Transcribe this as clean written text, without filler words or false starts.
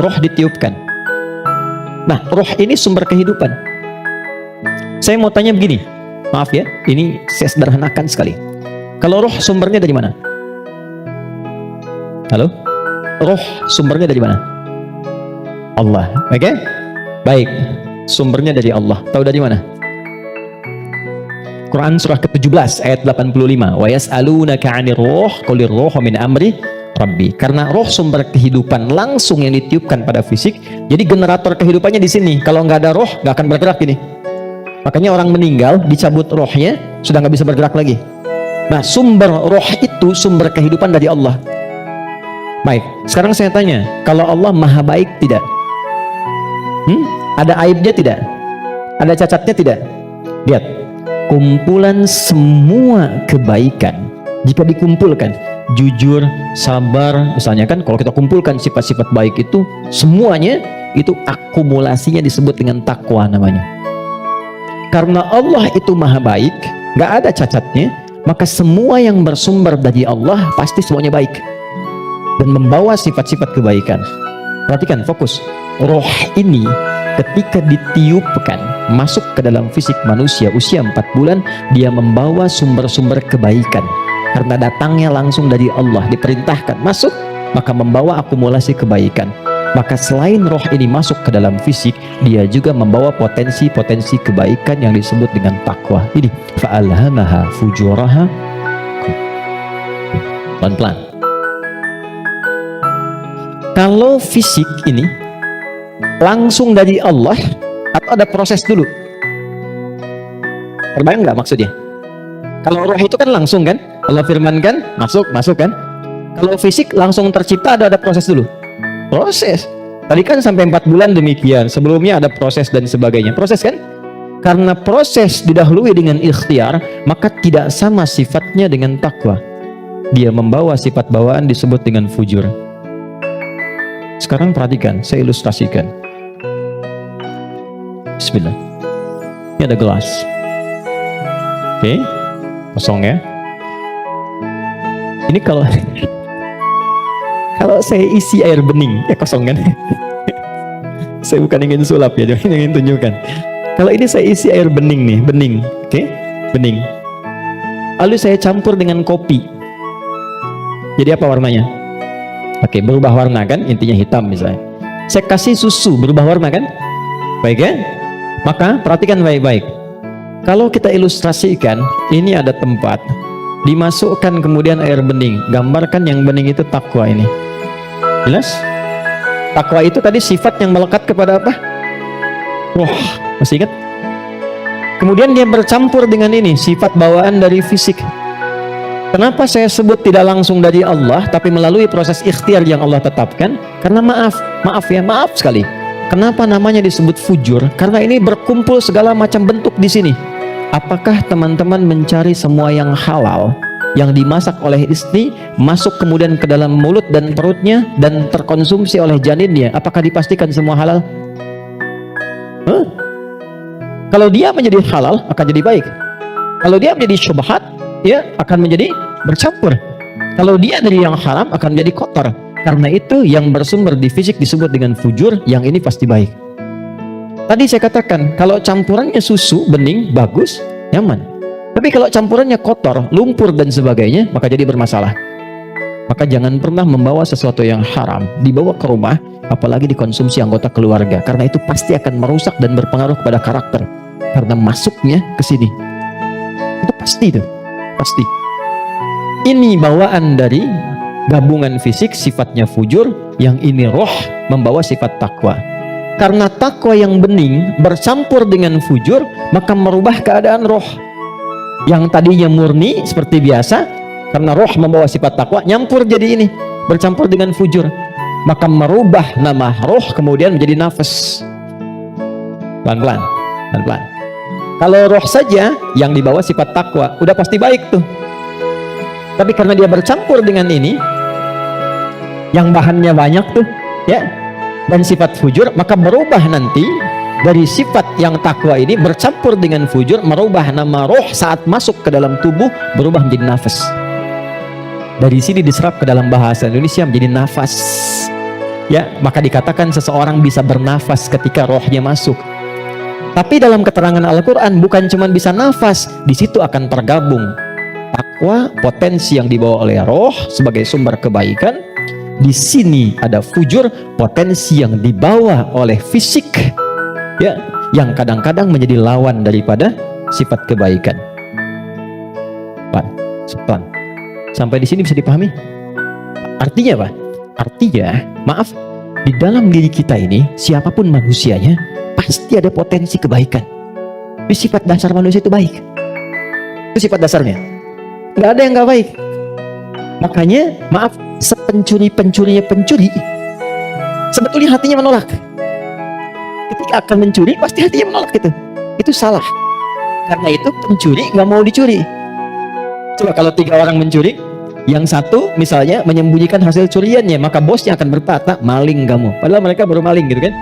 roh ditiupkan. Nah, roh ini sumber kehidupan. Saya mau tanya begini, maaf ya, ini saya sederhanakan sekali. Kalau roh sumbernya dari mana? Halo? Roh sumbernya dari mana? Allah, oke? Baik, sumbernya dari Allah. Tahu dari mana? Quran surah ke-17 ayat 85. Wa yas'alunaka 'anir ruh qulir ruhu min amri Rabbi. Karena roh sumber kehidupan langsung yang ditiupkan pada fisik. Jadi generator kehidupannya di sini. Kalau nggak ada roh, nggak akan bergerak ini. Makanya orang meninggal dicabut rohnya, sudah nggak bisa bergerak lagi. Nah, sumber roh itu sumber kehidupan dari Allah. Baik, sekarang saya tanya, kalau Allah maha baik tidak? Ada aibnya tidak? Ada cacatnya tidak? Lihat, kumpulan semua kebaikan jika dikumpulkan, jujur, sabar, misalnya kan, kalau kita kumpulkan sifat-sifat baik itu semuanya, itu akumulasinya disebut dengan takwa namanya. Karena Allah itu maha baik, nggak ada cacatnya, maka semua yang bersumber dari Allah pasti semuanya baik dan membawa sifat-sifat kebaikan. Perhatikan, fokus. Roh ini ketika ditiupkan masuk ke dalam fisik manusia usia 4 bulan, dia membawa sumber-sumber kebaikan. Karena datangnya langsung dari Allah, diperintahkan masuk, maka membawa akumulasi kebaikan. Maka selain roh ini masuk ke dalam fisik, dia juga membawa potensi-potensi kebaikan yang disebut dengan takwa. Ini fa'alhamaha fujuraha. Pelan-pelan. Kalau fisik ini langsung dari Allah atau ada proses dulu? Terbayang nggak maksudnya? Kalau roh itu kan langsung kan, Allah firmankan masuk kan. Kalau fisik langsung tercipta, ada proses dulu. Proses. Tadi kan sampai 4 bulan demikian. Sebelumnya ada proses dan sebagainya. Proses kan? Karena proses didahului dengan ikhtiar, maka tidak sama sifatnya dengan takwa. Dia membawa sifat bawaan disebut dengan fujur. Sekarang perhatikan, saya ilustrasikan. Bismillah. Ini ada gelas. Oke, kosong ya. Ini kalau saya isi air bening, ya kosong kan? Saya bukan ingin sulap ya, jadi ingin tunjukkan. Kalau ini saya isi air bening nih, bening, oke? Bening. Lalu saya campur dengan kopi. Jadi apa warnanya? Oke, berubah warna kan? Intinya hitam misalnya. Saya kasih susu, berubah warna kan? Baik ya? Maka perhatikan baik-baik. Kalau kita ilustrasikan, ini ada tempat, dimasukkan kemudian air bening. Gambarkan yang bening itu takwa ini. Jelas? Takwa itu tadi sifat yang melekat kepada apa? Roh. Masih ingat? Kemudian dia bercampur dengan ini, sifat bawaan dari fisik. Kenapa saya sebut tidak langsung dari Allah, tapi melalui proses ikhtiar yang Allah tetapkan? Karena maaf sekali. Kenapa namanya disebut fujur? Karena ini berkumpul segala macam bentuk di sini. Apakah teman-teman mencari semua yang halal, yang dimasak oleh istri, masuk kemudian ke dalam mulut dan perutnya, dan terkonsumsi oleh janinnya? Apakah dipastikan semua halal? Kalau dia menjadi halal, akan jadi baik. Kalau dia menjadi syubhat, ya akan menjadi bercampur. Kalau dia dari yang haram, akan menjadi kotor. Karena itu yang bersumber di fisik disebut dengan fujur, yang ini pasti baik. Tadi saya katakan, kalau campurannya susu, bening, bagus, nyaman. Tapi kalau campurannya kotor, lumpur dan sebagainya, maka jadi bermasalah. Maka jangan pernah membawa sesuatu yang haram dibawa ke rumah, apalagi dikonsumsi anggota keluarga, karena itu pasti akan merusak dan berpengaruh pada karakter. Karena masuknya ke sini. Itu pasti itu. Pasti. Ini bawaan dari gabungan fisik, sifatnya fujur, yang ini roh membawa sifat takwa. Karena takwa yang bening bercampur dengan fujur, maka merubah keadaan roh. Yang tadinya murni seperti biasa, karena roh membawa sifat takwa, nyampur jadi ini, bercampur dengan fujur, maka merubah nama roh kemudian menjadi nafas. Pelan-pelan. Kalau roh saja yang dibawa sifat takwa, udah pasti baik tuh. Tapi karena dia bercampur dengan ini, yang bahannya banyak tuh, ya, dan sifat fujur, maka berubah nanti dari sifat yang takwa ini bercampur dengan fujur, merubah nama roh saat masuk ke dalam tubuh, berubah menjadi nafas. Dari sini diserap ke dalam bahasa Indonesia menjadi nafas. ya, maka dikatakan seseorang bisa bernafas ketika rohnya masuk. Tapi dalam keterangan Al-Quran bukan cuma bisa nafas, di situ akan tergabung takwa, potensi yang dibawa oleh roh sebagai sumber kebaikan. Di sini ada fujur, potensi yang dibawa oleh fisik, ya, yang kadang-kadang menjadi lawan daripada sifat kebaikan. Pan, sampai di sini bisa dipahami? Artinya apa? Artinya, maaf, di dalam diri kita ini, siapapun manusianya, pasti ada potensi kebaikan. Itu sifat dasar manusia itu baik. Itu sifat dasarnya. Nggak ada yang nggak baik. Makanya, maaf, sepencuri-pencurinya pencuri, sebetulnya hatinya menolak. Ketika akan mencuri, pasti hatinya menolak itu. Itu salah. Karena itu pencuri nggak mau dicuri. Coba kalau 3 orang mencuri, yang satu misalnya menyembunyikan hasil curiannya, maka bosnya akan berkata, maling kamu. Padahal mereka baru maling gitu kan.